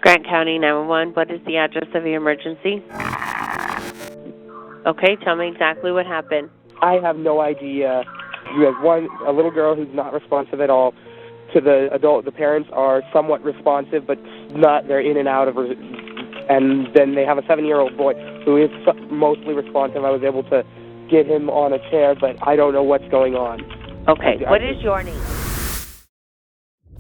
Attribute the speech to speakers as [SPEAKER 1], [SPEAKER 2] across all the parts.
[SPEAKER 1] Grant County 911, what is the address of your emergency? Okay, tell me exactly what happened.
[SPEAKER 2] I have no idea. You have a little girl who's not responsive at all. To the adult, the parents are somewhat responsive, but not, they're in and out of her. And then they have a 7-year-old boy who is mostly responsive. I was able to get him on a chair, but I don't know what's going on.
[SPEAKER 1] Okay, what is your name?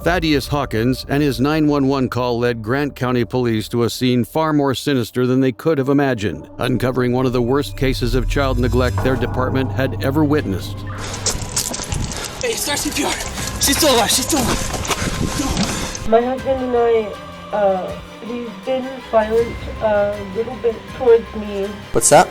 [SPEAKER 3] Thaddeus Hawkins and his 911 call led Grant County Police to a scene far more sinister than they could have imagined, uncovering one of the worst cases of child neglect their department had ever witnessed.
[SPEAKER 4] Hey, start CPR. She's still alive. She's still alive.
[SPEAKER 5] My husband and I, he's been violent a little bit towards me.
[SPEAKER 4] What's that?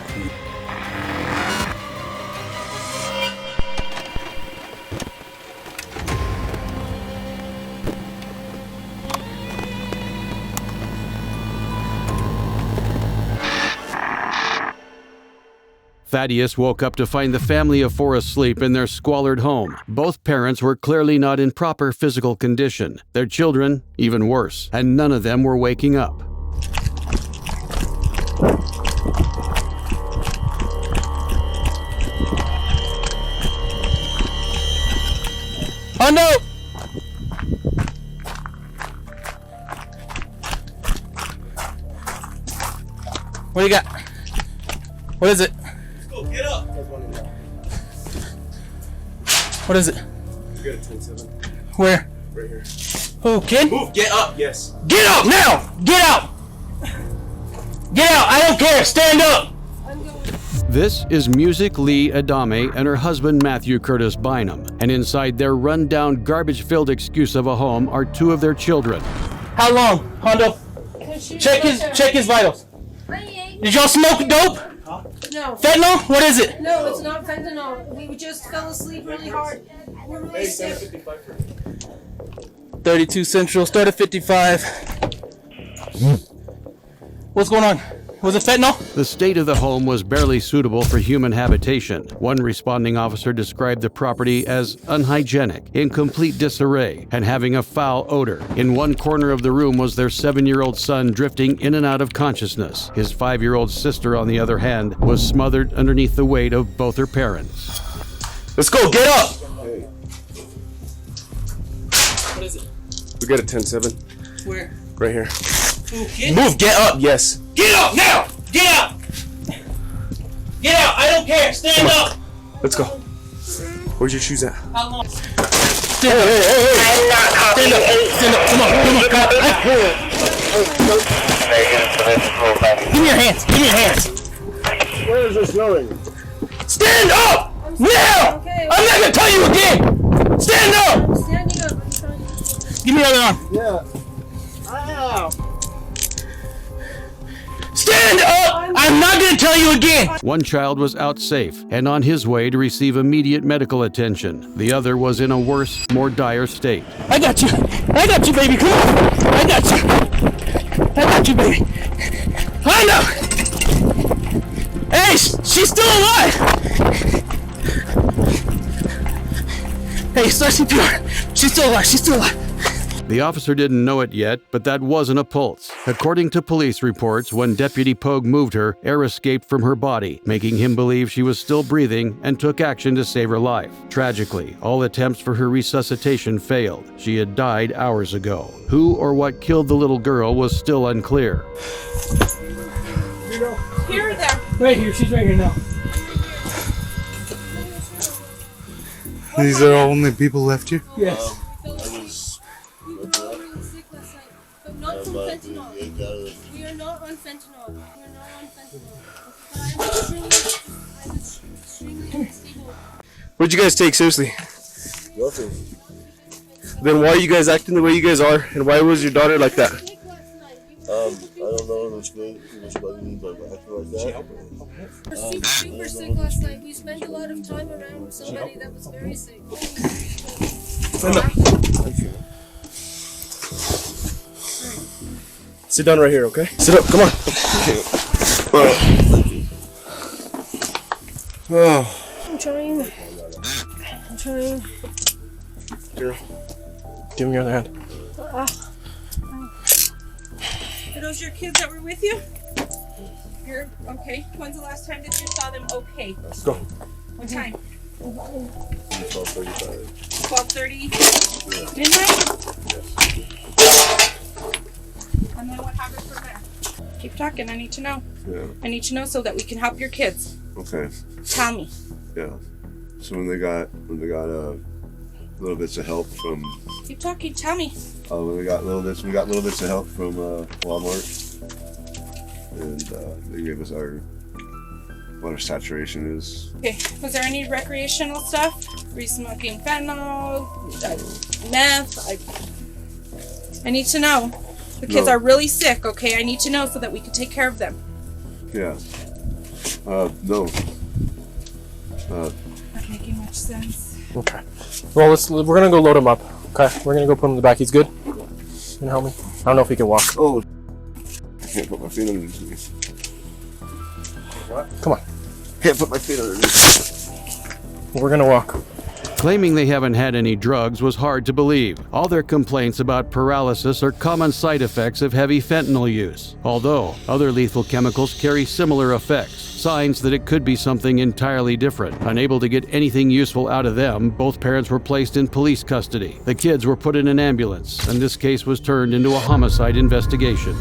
[SPEAKER 3] Thaddeus woke up to find the family of four asleep in their squalid home. Both parents were clearly not in proper physical condition. Their children, even worse, and none of them were waking up.
[SPEAKER 4] Oh no! What do you got? What is it?
[SPEAKER 6] Get up!
[SPEAKER 4] What is it?
[SPEAKER 6] You got a 10-7.
[SPEAKER 4] Where?
[SPEAKER 6] Right here.
[SPEAKER 4] Who, kid?
[SPEAKER 6] Move! Get up! Yes.
[SPEAKER 4] Get up now! Get out! Get out! I don't care! Stand up!
[SPEAKER 3] This is Music Lee Adame and her husband Matthew Curtis Bynum, and inside their run-down, garbage-filled excuse of a home are two of their children.
[SPEAKER 4] How long, Hondo? Check his vitals. Did y'all smoke dope?
[SPEAKER 7] No.
[SPEAKER 4] Fentanyl? What is it?
[SPEAKER 7] No, it's not fentanyl. We just fell asleep really hard. We're really sick.
[SPEAKER 4] 32 Central, start at 55. What's going on? Was it fentanyl?
[SPEAKER 3] The state of the home was barely suitable for human habitation. One responding officer described the property as unhygienic, in complete disarray, and having a foul odor. In one corner of the room was their 7-year-old son drifting in and out of consciousness. His 5-year-old sister, on the other hand, was smothered underneath the weight of both her parents.
[SPEAKER 4] Let's go, get up!
[SPEAKER 6] Hey.
[SPEAKER 4] What is it?
[SPEAKER 6] We got a 10-7.
[SPEAKER 4] Where?
[SPEAKER 6] Right here.
[SPEAKER 4] Who, kid?
[SPEAKER 6] Move! Get up! Yes.
[SPEAKER 4] Get up now! Get out! Get out! I don't care! Stand up!
[SPEAKER 6] Let's go. Where's your shoes at?
[SPEAKER 4] How long? Stand up! Stand up! Stand up! Come on! Give me your hands! Give me your hands!
[SPEAKER 6] Where is this going?
[SPEAKER 4] Stand up! Now!
[SPEAKER 7] Okay.
[SPEAKER 4] I'm not gonna tell you again! Stand up!
[SPEAKER 7] I'm standing up. I'm trying to...
[SPEAKER 4] Give me your other arm.
[SPEAKER 6] Yeah. Ow!
[SPEAKER 4] Stand up! I'm not gonna tell you again!
[SPEAKER 3] One child was out safe and on his way to receive immediate medical attention. The other was in a worse, more dire state.
[SPEAKER 4] I got you! I got you, baby! Come on! I got you! I got you, baby! I know! Hey, she's still alive! Hey, start CPR! She's still alive! She's still alive!
[SPEAKER 3] The officer didn't know it yet, but that wasn't a pulse. According to police reports, when Deputy Pogue moved her, air escaped from her body, making him believe she was still breathing and took action to save her life. Tragically, all attempts for her resuscitation failed. She had died hours ago. Who or what killed the little girl was still unclear.
[SPEAKER 7] Here or there?
[SPEAKER 4] Right here, she's right here now.
[SPEAKER 8] These are all only people left here?
[SPEAKER 4] Yes.
[SPEAKER 7] We were all really sick last night, but not from fentanyl. We are not on fentanyl. We are not on fentanyl. But I'm extremely unstable.
[SPEAKER 6] What'd you guys take seriously?
[SPEAKER 8] Nothing.
[SPEAKER 6] Then why are you guys acting the way you guys are? And why was your daughter like that?
[SPEAKER 8] I don't know in which way, but acting like that.
[SPEAKER 7] We were super sick last night. We spent a lot of time around somebody that was very sick.
[SPEAKER 6] Sit down right here, okay? Sit up, come on. Oh.
[SPEAKER 7] I'm trying. I'm trying.
[SPEAKER 6] Here. Give me your other hand.
[SPEAKER 9] Are those your kids that were with you? You're okay. When's the last time that you saw them okay?
[SPEAKER 6] Let's go.
[SPEAKER 9] What time?
[SPEAKER 8] 12:35.
[SPEAKER 9] 12:30? Midnight? And then what happened from there? Keep talking. I need to know.
[SPEAKER 8] Yeah.
[SPEAKER 9] I need to know so that we can help your kids.
[SPEAKER 8] Okay.
[SPEAKER 9] Tell me.
[SPEAKER 8] Yeah. So when they got little bits of help from
[SPEAKER 9] Keep talking. Tell me.
[SPEAKER 8] we got little bits of help from Walmart, and they gave us what our saturation is.
[SPEAKER 9] Okay. Was there any recreational stuff? Were you smoking fentanyl, meth? I need to know. The kids
[SPEAKER 8] No.
[SPEAKER 9] are really sick. Okay. I need to know so that we can take care of them.
[SPEAKER 8] Yeah. No.
[SPEAKER 9] Not making much sense.
[SPEAKER 4] Okay. Well, we're gonna go load him up. Okay. We're gonna go put him in the back. He's good. Can you help me? I don't know if he can walk.
[SPEAKER 8] Oh. I can't put my feet underneath me.
[SPEAKER 4] Come on.
[SPEAKER 8] Can't put my feet underneath.
[SPEAKER 4] We're gonna walk.
[SPEAKER 3] Claiming they haven't had any drugs was hard to believe. All their complaints about paralysis are common side effects of heavy fentanyl use, although other lethal chemicals carry similar effects, signs that it could be something entirely different. Unable to get anything useful out of them, both parents were placed in police custody. The kids were put in an ambulance, and this case was turned into a homicide investigation.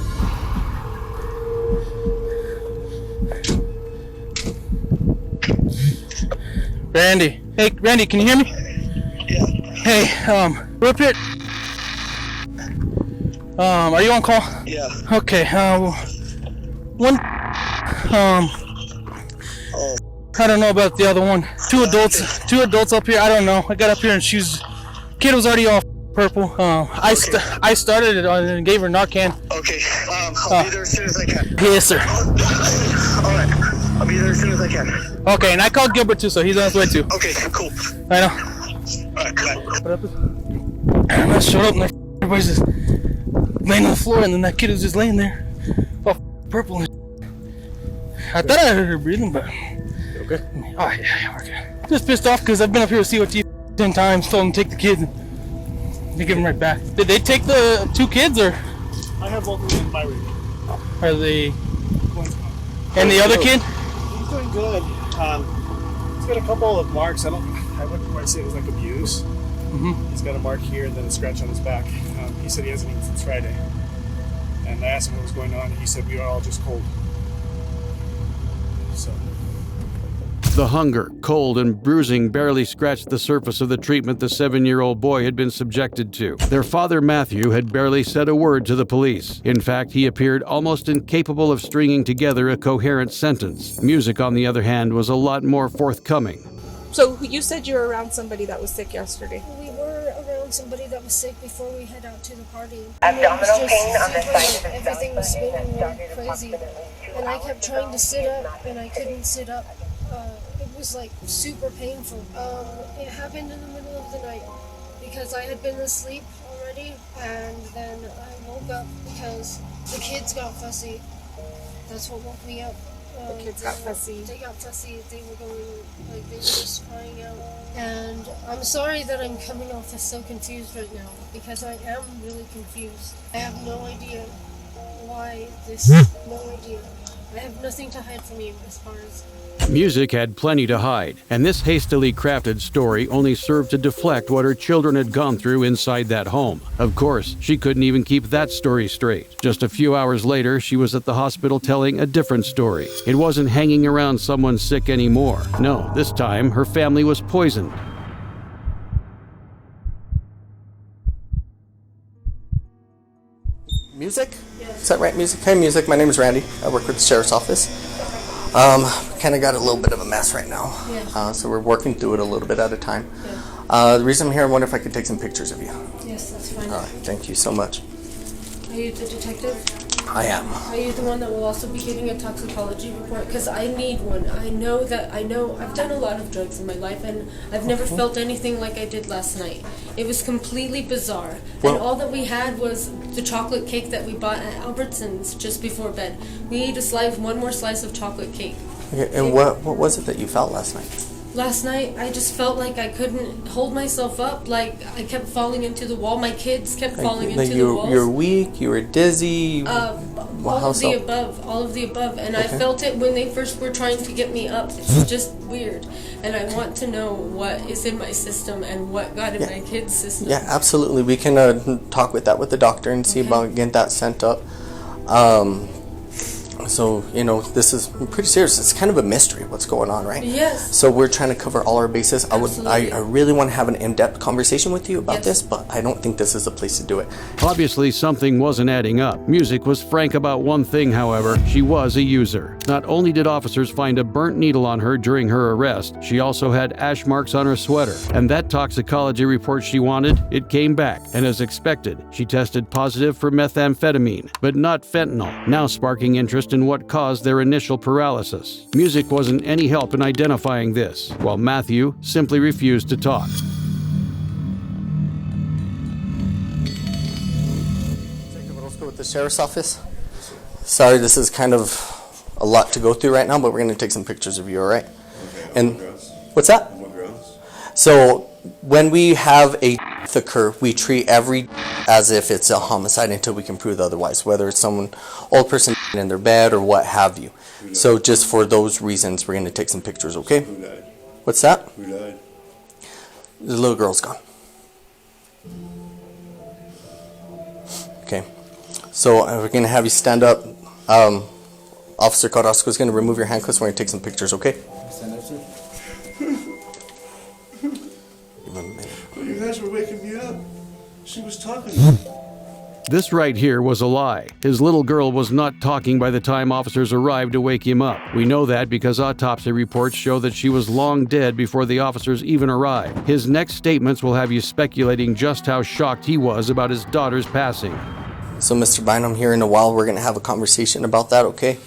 [SPEAKER 4] Randy. Hey, Randy, can you hear me? Yeah. Hey, we're up here. Are you on call?
[SPEAKER 10] Yeah.
[SPEAKER 4] Okay, one, I don't know about the other one. Two adults up here, I don't know. I got up here and kid was already off purple. I started it and gave her Narcan.
[SPEAKER 10] Okay, I'll be there as soon as I can.
[SPEAKER 4] Yes, sir.
[SPEAKER 10] Alright, I'll be there as soon as I can.
[SPEAKER 4] Okay, and I called Gilbert too, so he's on his way too.
[SPEAKER 10] Okay, cool.
[SPEAKER 4] I know.
[SPEAKER 10] Alright, bye.
[SPEAKER 4] And I showed up and everybody's just laying on the floor, and then that kid was just laying there, all purple. And I thought I heard her breathing, but
[SPEAKER 6] Okay.
[SPEAKER 4] oh yeah, we're good. Just pissed off because I've been up here with COT 10 times, told them to take the kids, and they give them right back. Did they take the two kids, or
[SPEAKER 11] I have both of them in my room.
[SPEAKER 4] are they? And the other kid?
[SPEAKER 11] He's doing good. He's got a couple of marks. I wouldn't quite say it was like abuse.
[SPEAKER 4] Mm-hmm.
[SPEAKER 11] He's got a mark here and then a scratch on his back. He said he hasn't eaten since Friday. And I asked him what was going on. He said we are all just cold. So.
[SPEAKER 3] The hunger, cold, and bruising barely scratched the surface of the treatment the 7-year-old boy had been subjected to. Their father, Matthew, had barely said a word to the police. In fact, he appeared almost incapable of stringing together a coherent sentence. Music, on the other hand, was a lot more forthcoming.
[SPEAKER 9] So you said you were around somebody that was sick yesterday.
[SPEAKER 7] We were around somebody that was sick before we head out to the party.
[SPEAKER 1] Abdominal pain on the side of his
[SPEAKER 7] Everything was
[SPEAKER 1] belly
[SPEAKER 7] spinning
[SPEAKER 1] button
[SPEAKER 7] really
[SPEAKER 1] and
[SPEAKER 7] crazy. And I kept trying to sit up, and I couldn't sit up. It was like super painful. It happened in the middle of the night because I had been asleep already, and then I woke up because the kids got fussy. That's what woke me up.
[SPEAKER 9] The kids got fussy.
[SPEAKER 7] They got fussy. They were they were just crying out. And I'm sorry that I'm coming off as so confused right now, because I am really confused. I have no idea why this, no idea. I have nothing to hide from you as far as...
[SPEAKER 3] Music had plenty to hide, and this hastily crafted story only served to deflect what her children had gone through inside that home. Of course, she couldn't even keep that story straight. Just a few hours later, she was at the hospital telling a different story. It wasn't hanging around someone sick anymore. No, this time her family was poisoned.
[SPEAKER 12] Music? Yes. Is that right, music? Hey, music. My name is Randy. I work with the Sheriff's Office. Kind of got a little bit of a mess right now. Yeah. So we're working through it a little bit at a time. Yeah. The reason I'm here, I wonder if I could take some pictures of you.
[SPEAKER 7] Yes, that's fine.
[SPEAKER 12] All right, thank you so much.
[SPEAKER 7] Are you the detective?
[SPEAKER 12] I am.
[SPEAKER 7] Are you the one that will also be getting a toxicology report? Because I need one. I know I've done a lot of drugs in my life, and I've never felt anything like I did last night. It was completely bizarre.
[SPEAKER 12] Well,
[SPEAKER 7] and all that we had was the chocolate cake that we bought at Albertsons just before bed. We ate one more slice of chocolate cake.
[SPEAKER 12] Okay, and what was it that you felt last night?
[SPEAKER 7] Last night, I just felt like I couldn't hold myself up. Like, I kept falling into the wall. My kids kept falling into the walls.
[SPEAKER 12] You were weak, you were dizzy. Well,
[SPEAKER 7] all of the above, and I felt it when they first were trying to get me up. It's just weird, and I want to know what is in my system and what got in my kid's system.
[SPEAKER 12] Yeah, absolutely. We can talk with the doctor and see about getting that sent up. So, you know, this is pretty serious. It's kind of a mystery what's going on, right?
[SPEAKER 7] Yes.
[SPEAKER 12] So we're trying to cover all our bases. I really want to have an in-depth conversation with you about this, but I don't think this is the place to do it.
[SPEAKER 3] Obviously, something wasn't adding up. Music was frank about one thing, however. She was a user. Not only did officers find a burnt needle on her during her arrest, she also had ash marks on her sweater. And that toxicology report she wanted, it came back. And as expected, she tested positive for methamphetamine, but not fentanyl, now sparking interest in what caused their initial paralysis. Music wasn't any help in identifying this, while Matthew simply refused to talk.
[SPEAKER 12] Let's go with the sheriff's office. Sorry, this is kind of a lot to go through right now, but we're going to take some pictures of you, all right?
[SPEAKER 8] Okay.
[SPEAKER 12] And what's that? So when we have a death occur, we treat every as if it's a homicide until we can prove otherwise, whether it's someone, old person in their bed or what have you. So just for those reasons, we're going to take some pictures, okay?
[SPEAKER 8] Who died?
[SPEAKER 12] What's that?
[SPEAKER 8] Who died?
[SPEAKER 12] The little girl's gone. Okay. So we're going to have you stand up. Officer Carrasco is going to remove your handcuffs. We're going to take some pictures, okay?
[SPEAKER 8] Stand up, sir. You guys were waking me up. She was talking to me.
[SPEAKER 3] This right here was a lie. His little girl was not talking by the time officers arrived to wake him up. We know that because autopsy reports show that she was long dead before the officers even arrived. His next statements will have you speculating just how shocked he was about his daughter's passing.
[SPEAKER 12] So, Mr. Bynum, here in a while, we're going to have a conversation about that, okay?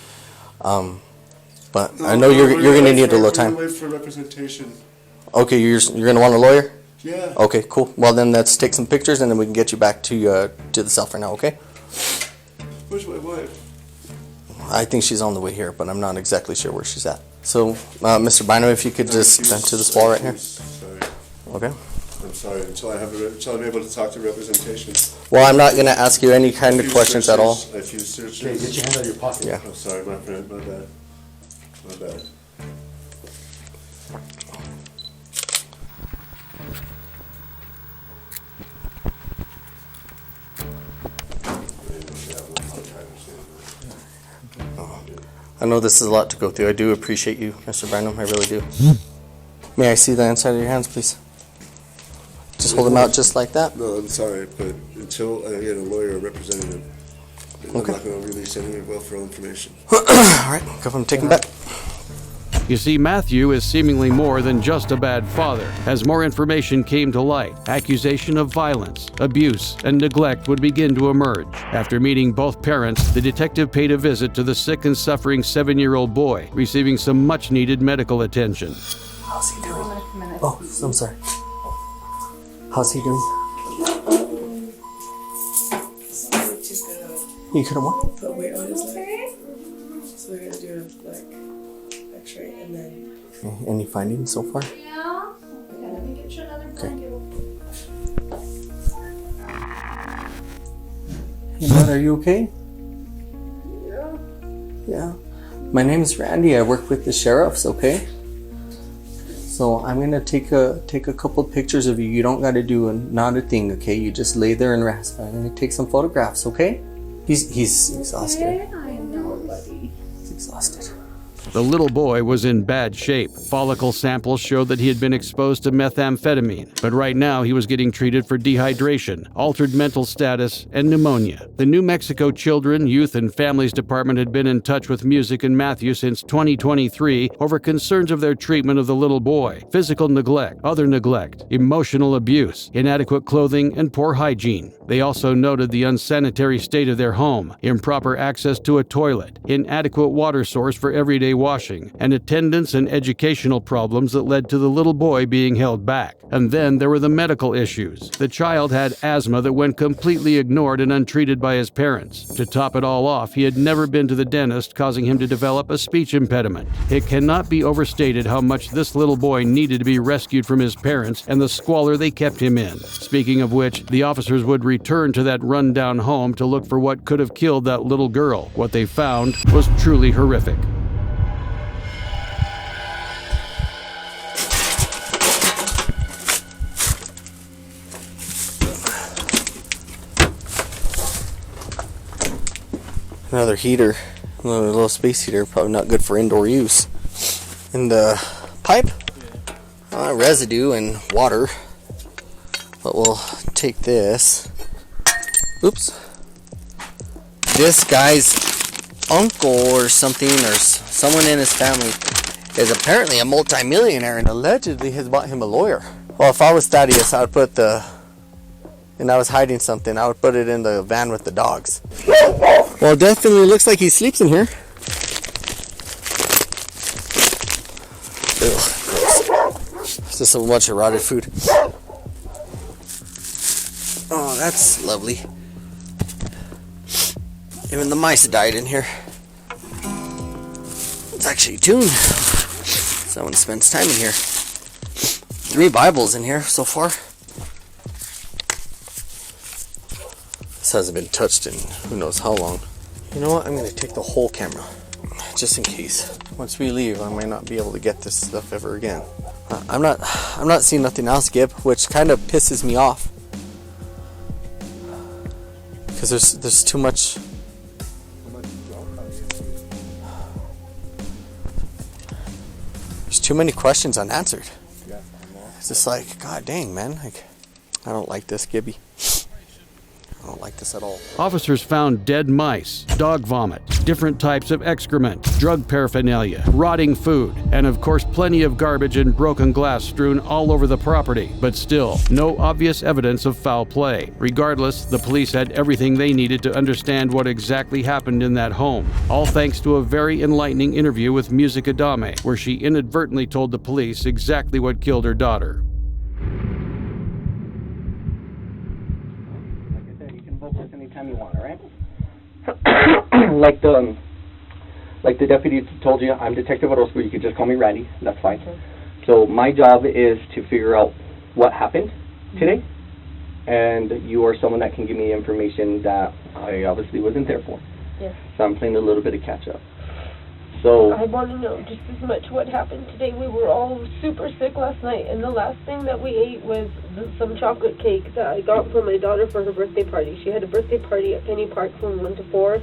[SPEAKER 12] But
[SPEAKER 8] No,
[SPEAKER 12] I know you're going to need a little time.
[SPEAKER 8] We're wait for representation.
[SPEAKER 12] Okay, you're going to want a lawyer?
[SPEAKER 8] Yeah.
[SPEAKER 12] Okay, cool. Well, then let's take some pictures, and then we can get you back to the cell for now, okay?
[SPEAKER 8] Where's my wife?
[SPEAKER 12] I think she's on the way here, but I'm not exactly sure where she's at. So, Mr. Bynum, if you could just stand to this wall right here.
[SPEAKER 8] Sorry.
[SPEAKER 12] Okay.
[SPEAKER 8] I'm sorry. Until I'm able to talk to representation.
[SPEAKER 12] Well, I'm not going to ask you any kind of questions at all.
[SPEAKER 8] A few searches.
[SPEAKER 6] Okay, get your hand out of your pocket.
[SPEAKER 12] Yeah.
[SPEAKER 8] I'm sorry, my friend. My bad. My bad.
[SPEAKER 12] I know this is a lot to go through. I do appreciate you, Mr. Bynum. I really do. May I see the inside of your hands, please? Just hold them out just like that?
[SPEAKER 8] No, I'm sorry, but until I get a lawyer or representative, I'm not going to release any welfare information.
[SPEAKER 12] All right, go from taking back.
[SPEAKER 3] You see, Matthew is seemingly more than just a bad father. As more information came to light, accusation of violence, abuse, and neglect would begin to emerge. After meeting both parents, the detective paid a visit to the sick and suffering 7-year-old boy, receiving some much-needed medical attention.
[SPEAKER 12] How's he doing? Oh, I'm sorry. How's he doing? You could have won?
[SPEAKER 13] Put weight on his leg. So we're going to do like x-ray and then...
[SPEAKER 12] Okay, any findings so far?
[SPEAKER 7] Yeah. Okay, let me get you another blanket.
[SPEAKER 12] Hey, bud, are you okay?
[SPEAKER 7] Yeah.
[SPEAKER 12] Yeah. My name is Randy. I work with the sheriffs, okay? So I'm gonna take a couple pictures of you. You don't gotta do not a thing, okay? You just lay there and rest. I'm gonna take some photographs, okay? He's exhausted.
[SPEAKER 7] Okay, I know, buddy.
[SPEAKER 12] He's exhausted.
[SPEAKER 3] The little boy was in bad shape. Follicle samples showed that he had been exposed to methamphetamine, but right now he was getting treated for dehydration, altered mental status, and pneumonia. The New Mexico Children, Youth, and Families Department had been in touch with Music and Matthew since 2023 over concerns of their treatment of the little boy, physical neglect, other neglect, emotional abuse, inadequate clothing, and poor hygiene. They also noted the unsanitary state of their home, improper access to a toilet, inadequate water source for everyday washing, and attendance and educational problems that led to the little boy being held back. And then there were the medical issues. The child had asthma that went completely ignored and untreated by his parents. To top it all off, he had never been to the dentist, causing him to develop a speech impediment. It cannot be overstated how much this little boy needed to be rescued from his parents and the squalor they kept him in. Speaking of which, the officers would return to that rundown home to look for what could have killed that little girl. What they found was truly horrific.
[SPEAKER 12] Another heater, a little space heater, probably not good for indoor use. And the pipe, residue and water, but we'll take this. Oops. This guy's uncle or something, or someone in his family, is apparently a multi-millionaire and allegedly has bought him a lawyer. Well, if I was Thaddeus, I would and I was hiding something, I would put it in the van with the dogs. Well, definitely looks like he sleeps in here. Ugh, gross. It's just a bunch of rotted food. Oh, that's lovely. Even the mice died in here. It's actually tuned. Someone spends time in here. 3 Bibles in here so far. This hasn't been touched in who knows how long. You know what? I'm going to take the whole camera, just in case. Once we leave, I might not be able to get this stuff ever again. I'm not seeing nothing else, Gib, which kind of pisses me off. Because there's too much. There's too many questions unanswered. It's just like, god dang, man. Like, I don't like this, Gibby. I don't like this at all.
[SPEAKER 3] Officers found dead mice, dog vomit, different types of excrement, drug paraphernalia, rotting food, and of course plenty of garbage and broken glass strewn all over the property. But still, no obvious evidence of foul play. Regardless, the police had everything they needed to understand what exactly happened in that home. All thanks to a very enlightening interview with Music Adame, where she inadvertently told the police exactly what killed her daughter.
[SPEAKER 14] Anytime you want, all right? like the deputy told you, I'm Detective Orozco. You could just call me Randy. That's fine. Okay. So my job is to figure out what happened today, and you are someone that can give me information that I obviously wasn't there for.
[SPEAKER 5] Yes.
[SPEAKER 14] So I'm playing a little bit of catch up. So
[SPEAKER 5] I want to know just as much what happened today. We were all super sick last night, and the last thing that we ate was some chocolate cake that I got for my daughter for her birthday party. She had a birthday party at Penny Park from 1 to 4.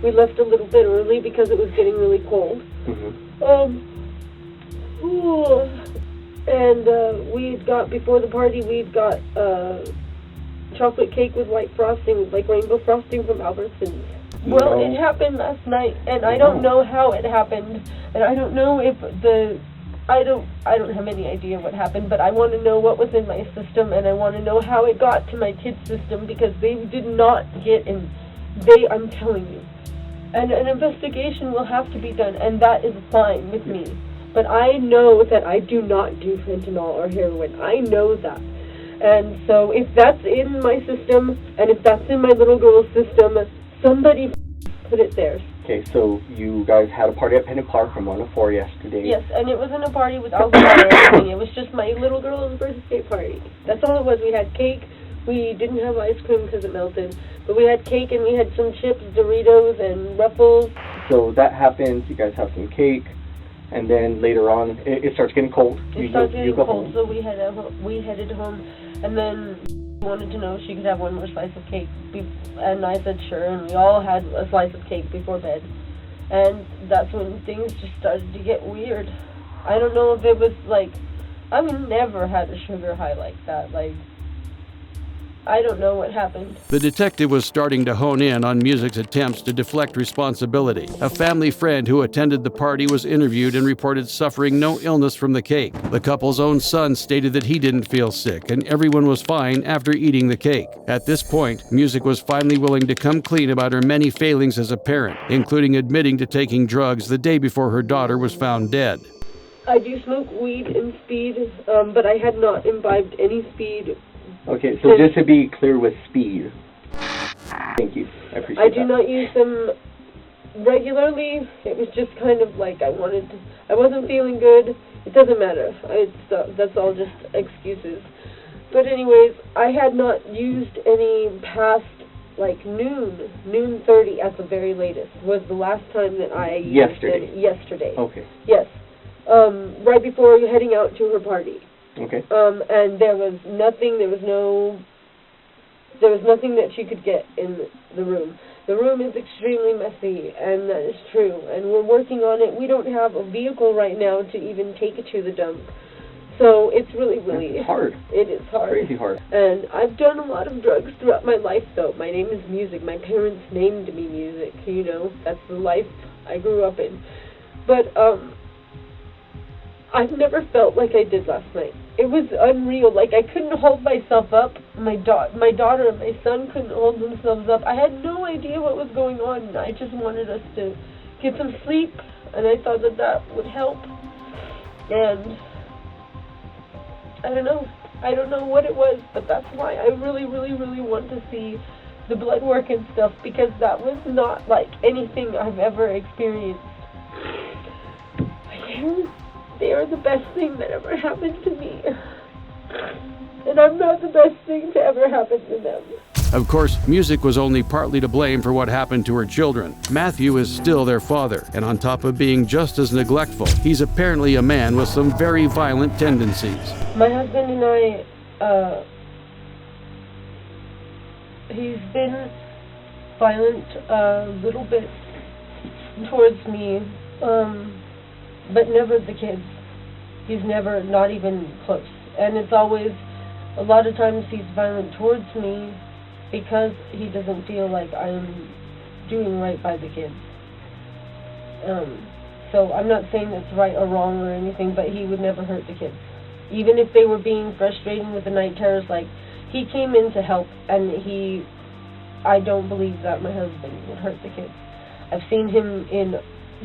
[SPEAKER 5] We left a little bit early because it was getting really cold. And we'd got, before the party, we'd got chocolate cake with white frosting, like rainbow frosting from Albertsons. Well, it happened last night, and I don't know how it happened, and I don't know if I don't have any idea what happened, but I want to know what was in my system, and I want to know how it got to my kids' system, because they did not get in. I'm telling you. And an investigation will have to be done, and that is fine with me. But I know that I do not do fentanyl or heroin. I know that. And so if that's in my system, and if that's in my little girl's system, somebody put it there.
[SPEAKER 14] Okay, so you guys had a party at Penny Park from 1 to 4 yesterday.
[SPEAKER 5] Yes, and it wasn't a party with alcohol or anything. It was just my little girl's birthday party. That's all it was. We had cake. We didn't have ice cream because it melted. But we had cake, and we had some chips, Doritos, and Ruffles.
[SPEAKER 14] So that happens. You guys have some cake. And then later on, it starts getting cold.
[SPEAKER 5] It starts getting cold, so we headed home. And then wanted to know if she could have one more slice of cake, and I said sure, and we all had a slice of cake before bed, and that's when things just started to get weird. I don't know if it was like, I've never had a sugar high like that. Like, I don't know what happened.
[SPEAKER 3] The detective was starting to hone in on Music's attempts to deflect responsibility. A family friend who attended the party was interviewed and reported suffering no illness from the cake. The couple's own son stated that he didn't feel sick and everyone was fine after eating the cake. At this point, Music was finally willing to come clean about her many failings as a parent, including admitting to taking drugs the day before her daughter was found dead.
[SPEAKER 5] I do smoke weed and speed, but I had not imbibed any speed.
[SPEAKER 14] Okay, so just to be clear with speed. Thank you. I appreciate that.
[SPEAKER 5] I do not use them regularly. It was just kind of like I wasn't feeling good. It doesn't matter. That's all just excuses. But anyways, I had not used any past like noon 30 at the very latest was the last time that I used any. Yesterday.
[SPEAKER 14] Okay.
[SPEAKER 5] Yes. Right before heading out to her party.
[SPEAKER 14] Okay.
[SPEAKER 5] And there was nothing that she could get in the room. The room is extremely messy, and that is true. And we're working on it. We don't have a vehicle right now to even take it to the dump. So it's really
[SPEAKER 14] it's hard.
[SPEAKER 5] It is hard.
[SPEAKER 14] Crazy hard.
[SPEAKER 5] And I've done a lot of drugs throughout my life, though. My name is Music. My parents named me Music. You know, that's the life I grew up in. But I've never felt like I did last night. It was unreal. Like, I couldn't hold myself up. My daughter and my son couldn't hold themselves up. I had no idea what was going on. I just wanted us to get some sleep, and I thought that would help. And I don't know. I don't know what it was, but that's why I really, really, really want to see the blood work and stuff, because that was not like anything I've ever experienced. They are the best thing that ever happened to me. And I'm not the best thing to ever happen to them.
[SPEAKER 3] Of course, Music was only partly to blame for what happened to her children. Matthew is still their father, and on top of being just as neglectful, he's apparently a man with some very violent tendencies.
[SPEAKER 5] My husband and I, he's been violent a little bit towards me, but never the kids. He's never, not even close. And it's always, a lot of times he's violent towards me because he doesn't feel like I'm doing right by the kids. So I'm not saying that's right or wrong or anything, but he would never hurt the kids. Even if they were being frustrated with the night terrors, like, he came in to help, and I don't believe that my husband would hurt the kids. I've seen him in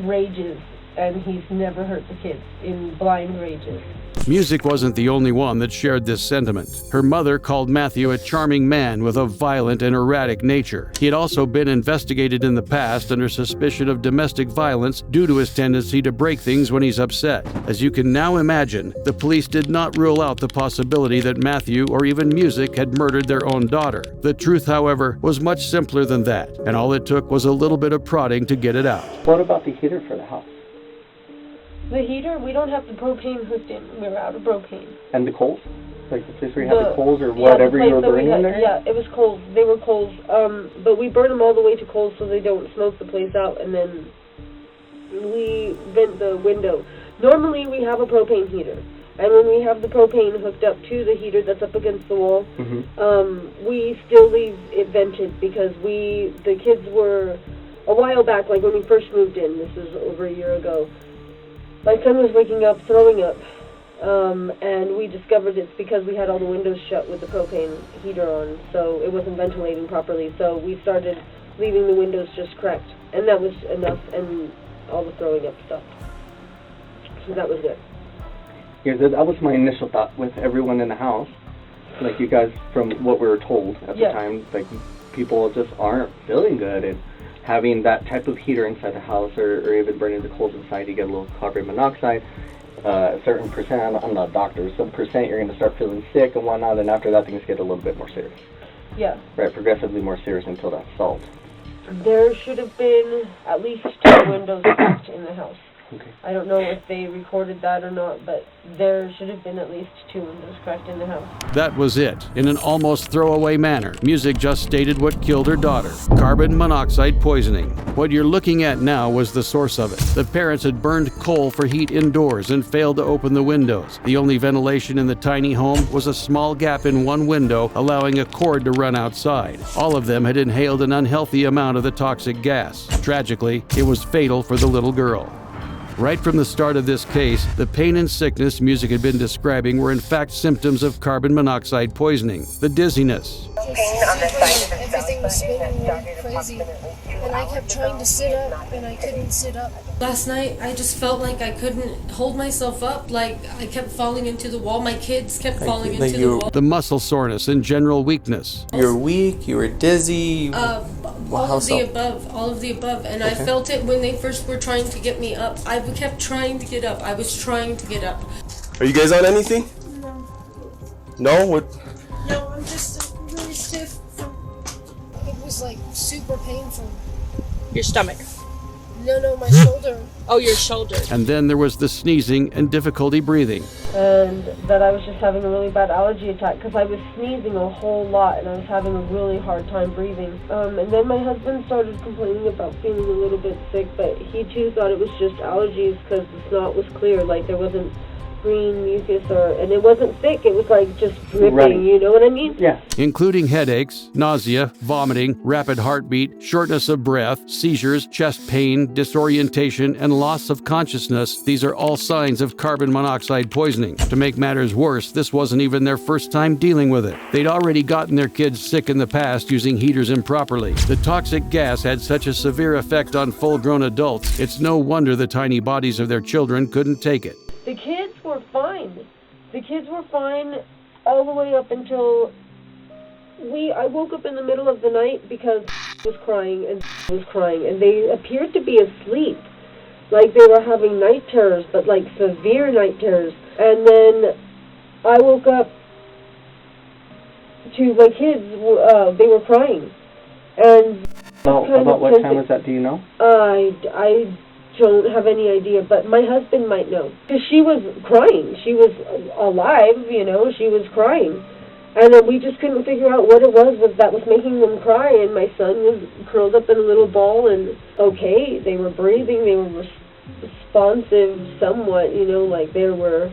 [SPEAKER 5] rages, and he's never hurt the kids, in blind rages.
[SPEAKER 3] Music wasn't the only one that shared this sentiment. Her mother called Matthew a charming man with a violent and erratic nature. He had also been investigated in the past under suspicion of domestic violence due to his tendency to break things when he's upset. As you can now imagine, the police did not rule out the possibility that Matthew or even Music had murdered their own daughter. The truth, however, was much simpler than that, and all it took was a little bit of prodding to get it out.
[SPEAKER 14] What about the heater for the house?
[SPEAKER 5] The heater, we don't have the propane hooked in. We're out of propane.
[SPEAKER 14] And the coals? Like the place where you have the coals or whatever you were burning in there?
[SPEAKER 5] Yeah, it was coals. They were coals. But we burn them all the way to coals so they don't smoke the place out, and then we vent the window. Normally we have a propane heater, and when we have the propane hooked up to the heater that's up against the wall, we still leave it vented because the kids were, a while back, like when we first moved in, this is over a year ago, my son was waking up, throwing up, and we discovered it's because we had all the windows shut with the propane heater on, so it wasn't ventilating properly, so we started leaving the windows just cracked, and that was enough, and all the throwing up stuff. So that was good.
[SPEAKER 14] Yeah, that was my initial thought with everyone in the house. Like, you guys, from what we were told at the time, like, people just aren't feeling good, and having that type of heater inside the house, or even burning the coals inside, you get a little carbon monoxide, a certain percent, I'm not a doctor, some percent you're going to start feeling sick and whatnot, and after that things get a little bit more serious.
[SPEAKER 5] Yeah.
[SPEAKER 14] Right, progressively more serious until that's solved.
[SPEAKER 5] There should have been at least 2 windows cracked in the house.
[SPEAKER 14] Okay.
[SPEAKER 5] I don't know if they recorded that or not, but there should have been at least 2 windows cracked in the house.
[SPEAKER 3] That was it. In an almost throwaway manner, music just stated what killed her daughter: carbon monoxide poisoning. What you're looking at now was the source of it. The parents had burned coal for heat indoors and failed to open the windows. The only ventilation in the tiny home was a small gap in one window, allowing a cord to run outside. All of them had inhaled an unhealthy amount of the toxic gas. Tragically, it was fatal for the little girl. Right from the start of this case, the pain and sickness music had been describing were in fact symptoms of carbon monoxide poisoning. The dizziness,
[SPEAKER 7] Everything was spinning really crazy, and I kept trying to sit up, and I couldn't sit up.
[SPEAKER 15] Last night, I just felt like I couldn't hold myself up, like I kept falling into the wall. My kids kept falling into the wall.
[SPEAKER 3] the muscle soreness and general weakness.
[SPEAKER 12] You were weak, you were dizzy.
[SPEAKER 15] All of the above, and I felt it when they first were trying to get me up. I kept trying to get up. I was trying to get up.
[SPEAKER 6] Are you guys on anything?
[SPEAKER 7] No.
[SPEAKER 6] No? What?
[SPEAKER 7] No, I'm just really stiff. It was like super painful.
[SPEAKER 9] Your stomach.
[SPEAKER 7] No, my shoulder.
[SPEAKER 9] Oh, your shoulder.
[SPEAKER 3] And then there was the sneezing and difficulty breathing.
[SPEAKER 5] And that I was just having a really bad allergy attack because I was sneezing a whole lot and I was having a really hard time breathing. And then my husband started complaining about feeling a little bit sick, but he too thought it was just allergies because the snot was clear, like there wasn't green mucus and it wasn't thick, it was like just dripping, you know what I mean?
[SPEAKER 14] Yeah.
[SPEAKER 3] Including headaches, nausea, vomiting, rapid heartbeat, shortness of breath, seizures, chest pain, disorientation, and loss of consciousness. These are all signs of carbon monoxide poisoning. To make matters worse, this wasn't even their first time dealing with it. They'd already gotten their kids sick in the past using heaters improperly. The toxic gas had such a severe effect on full-grown adults, it's no wonder the tiny bodies of their children couldn't take it.
[SPEAKER 5] The kids were fine. The kids were fine all the way up until I woke up in the middle of the night because was crying and they appeared to be asleep. Like they were having night terrors, but like severe night terrors. And then I woke up to my kids, they were crying. And
[SPEAKER 14] about what time was that, do you know?
[SPEAKER 5] I don't have any idea, but my husband might know. Because she was crying. She was alive, you know, she was crying. And then we just couldn't figure out what it was that was making them cry, and my son was curled up in a little ball, and okay, they were breathing, they were responsive somewhat, you know, like there were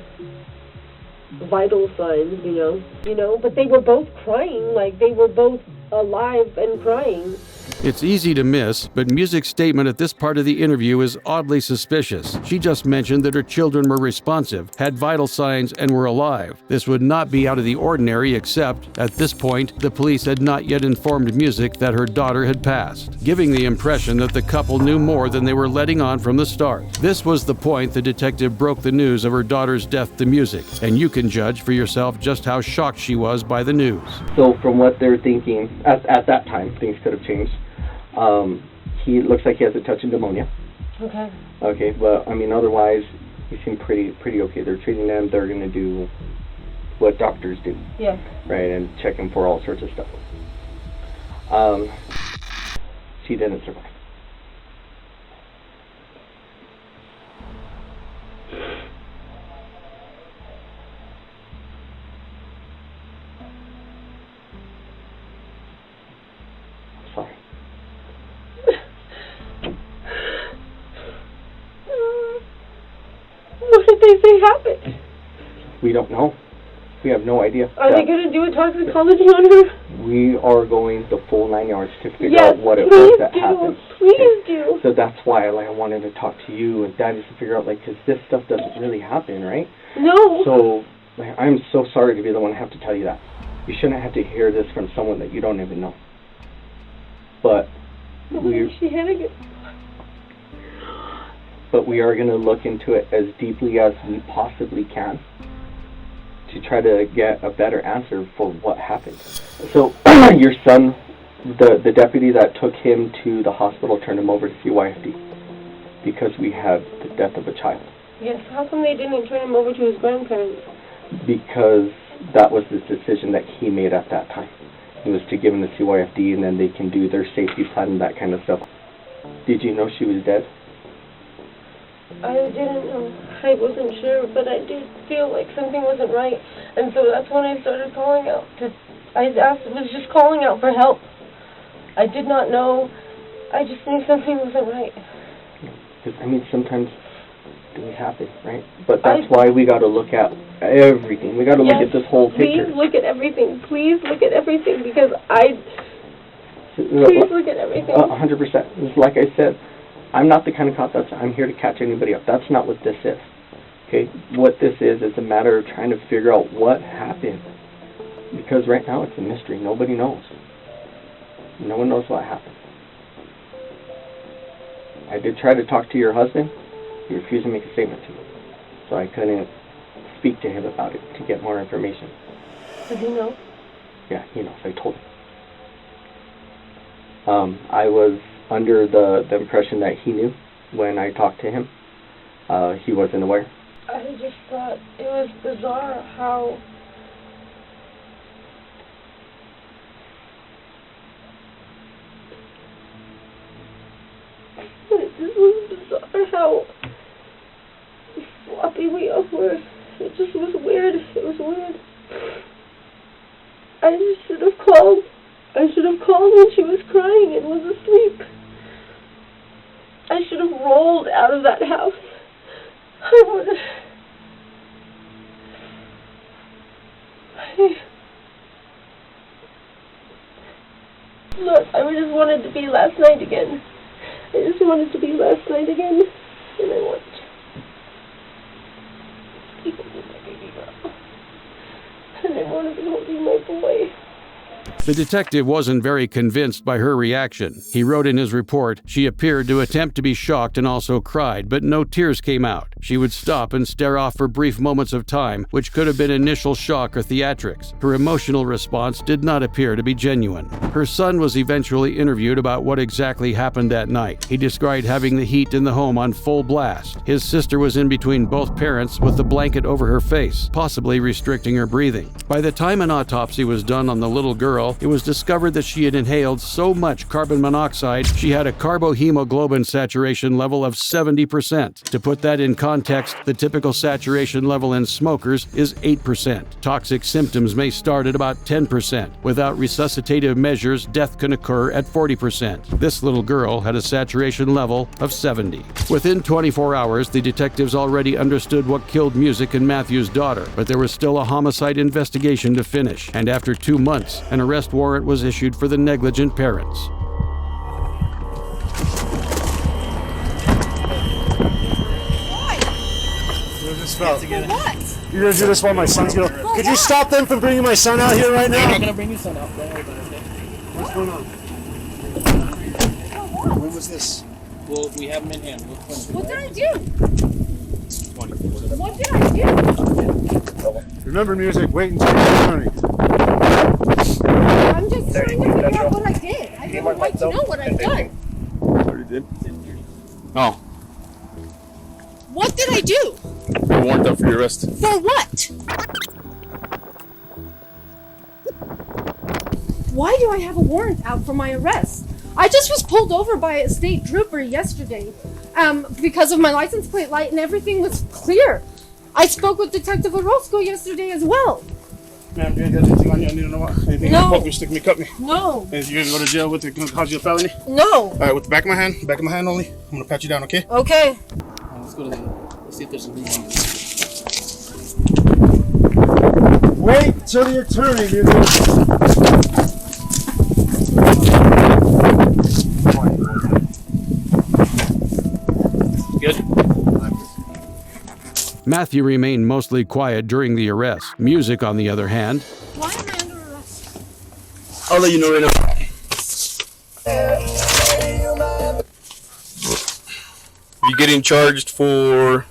[SPEAKER 5] vital signs, you know, but they were both crying, like they were both alive and crying.
[SPEAKER 3] It's easy to miss, but Music's statement at this part of the interview is oddly suspicious. She just mentioned that her children were responsive, had vital signs, and were alive. This would not be out of the ordinary, except, at this point, the police had not yet informed Music that her daughter had passed, giving the impression that the couple knew more than they were letting on from the start. This was the point the detective broke the news of her daughter's death to Music, and you can judge for yourself just how shocked she was by the news.
[SPEAKER 14] So from what they're thinking, at that time, things could have changed. He looks like he has a touch of pneumonia.
[SPEAKER 5] Okay.
[SPEAKER 14] Okay, but I mean, otherwise, he seemed pretty okay. They're treating them. They're gonna do what doctors do.
[SPEAKER 5] Yeah.
[SPEAKER 14] Right, and check him for all sorts of stuff. She didn't survive. Sorry.
[SPEAKER 5] What did they say happened?
[SPEAKER 14] We don't know. We have no idea.
[SPEAKER 5] Are they going to do a toxicology on her?
[SPEAKER 14] We are going the full 9 yards to figure out what it was that happened.
[SPEAKER 5] Please do.
[SPEAKER 14] So that's why I wanted to talk to you and Dad just to figure out, because this stuff doesn't really happen, right?
[SPEAKER 5] No.
[SPEAKER 14] So I'm so sorry to be the one to have to tell you that. You shouldn't have to hear this from someone that you don't even know. But we are going to look into it as deeply as we possibly can to try to get a better answer for what happened. So your son, the deputy that took him to the hospital, turned him over to CYFD because we have the death of a child.
[SPEAKER 5] Yes, how come they didn't turn him over to his grandparents?
[SPEAKER 14] Because that was the decision that he made at that time. It was to give him the CYFD and then they can do their safety plan and that kind of stuff. Did you know she was dead?
[SPEAKER 5] I didn't know. I wasn't sure, but I did feel like something wasn't right. And so that's when I started calling out. I was just calling out for help. I did not know. I just knew something wasn't right.
[SPEAKER 14] Because, I mean, sometimes things happen, right? But that's why we got to look at everything. We got to look at this whole picture.
[SPEAKER 5] Please look at everything. Please look at everything, because please look at everything.
[SPEAKER 14] 100%. Like I said, I'm not the kind of cop I'm here to catch anybody up. That's not what this is. Okay? What this is a matter of trying to figure out what happened. Because right now it's a mystery. Nobody knows. No one knows what happened. I did try to talk to your husband. He refused to make a statement to me. So I couldn't speak to him about it to get more information.
[SPEAKER 5] Does he know?
[SPEAKER 14] Yeah, he knows. I told him. I was under the impression that he knew when I talked to him. He wasn't aware.
[SPEAKER 5] I just thought it was bizarre how how sloppy we all were. It just was weird. It was weird. I just should have called. I should have called when she was crying and was asleep. I should have rolled out of that house. I would have. Look, I just wanted to be last night again. I just wanted to be last night again. And I want people to be my baby girl. And I want to be holding my boy.
[SPEAKER 3] The detective wasn't very convinced by her reaction. He wrote in his report, she appeared to attempt to be shocked and also cried, but no tears came out. She would stop and stare off for brief moments of time, which could have been initial shock or theatrics. Her emotional response did not appear to be genuine. Her son was eventually interviewed about what exactly happened that night. He described having the heat in the home on full blast. His sister was in between both parents with the blanket over her face, possibly restricting her breathing. By the time an autopsy was done on the little girl, it was discovered that she had inhaled so much carbon monoxide she had a carbohemoglobin saturation level of 70%. To put that in context, the typical saturation level in smokers is 8%. Toxic symptoms may start at about 10%. Without resuscitative measures, death can occur at 40%. This little girl had a saturation level of 70. Within 24 hours, the detectives already understood what killed Music and Matthew's daughter, but there was still a homicide investigation to finish, and after 2 months, an arrest warrant was issued for the negligent parents.
[SPEAKER 11] What? You're gonna do this while my son's gonna. Could you stop them from bringing my son out here right now?
[SPEAKER 4] I'm not gonna bring your son out. Don't worry about it. Okay?
[SPEAKER 11] What's going on? When was this?
[SPEAKER 4] Well, we have him in hand.
[SPEAKER 15] What did I do? What did I do?
[SPEAKER 11] Remember, Music. Wait until you're turning.
[SPEAKER 15] I'm just trying to figure out what I did. I have a right to know what I've done.
[SPEAKER 6] Already did? Oh.
[SPEAKER 15] What did I do?
[SPEAKER 6] You're warrant out for your arrest.
[SPEAKER 15] For what? Why do I have a warrant out for my arrest? I just was pulled over by a state trooper yesterday because of my license plate light and everything was clear. I spoke with Detective Orozco yesterday as well.
[SPEAKER 11] Ma'am, you ain't got anything on you? I need to know what. Anything
[SPEAKER 15] No.
[SPEAKER 11] poke me, stick me, cut me.
[SPEAKER 15] No.
[SPEAKER 11] And you gonna go to jail with it? Gonna cause you a felony?
[SPEAKER 15] No.
[SPEAKER 11] All right, with the back of my hand only. I'm gonna pat you down, okay?
[SPEAKER 15] Okay.
[SPEAKER 4] Let's go to let's see if there's a room on this.
[SPEAKER 11] Wait till you're turning, Music.
[SPEAKER 4] Good.
[SPEAKER 3] Matthew remained mostly quiet during the arrest. Music, on the other hand,
[SPEAKER 15] Why am I under arrest?
[SPEAKER 6] I'll let you know right now. You're getting charged for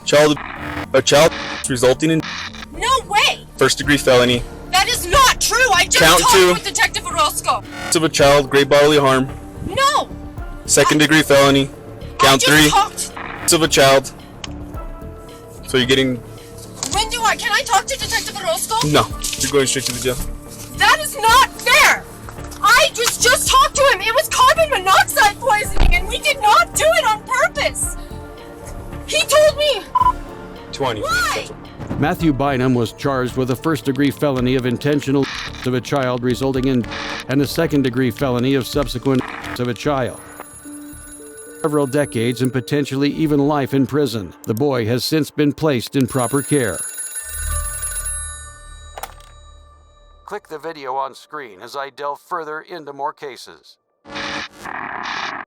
[SPEAKER 6] child resulting in
[SPEAKER 15] No way!
[SPEAKER 6] first-degree felony.
[SPEAKER 15] That is not true! I just
[SPEAKER 6] Count
[SPEAKER 15] talked
[SPEAKER 6] two.
[SPEAKER 15] with Detective Orozco!
[SPEAKER 6] Of a child, great bodily harm.
[SPEAKER 15] No!
[SPEAKER 6] Second-degree felony. Count
[SPEAKER 15] just
[SPEAKER 6] three.
[SPEAKER 15] talked.
[SPEAKER 6] Of a child. So you're getting
[SPEAKER 15] Can I talk to Detective Orozco?
[SPEAKER 6] no. You're going straight to the jail.
[SPEAKER 15] That is not fair! I just talked to him! It was carbon monoxide poisoning and we did not do it on purpose!
[SPEAKER 3] Matthew Bynum was charged with a first-degree felony of intentional of a child resulting in and a second-degree felony of subsequent of a child. Several decades and potentially even life in prison. The boy has since been placed in proper care. Click the video on screen as I delve further into more cases.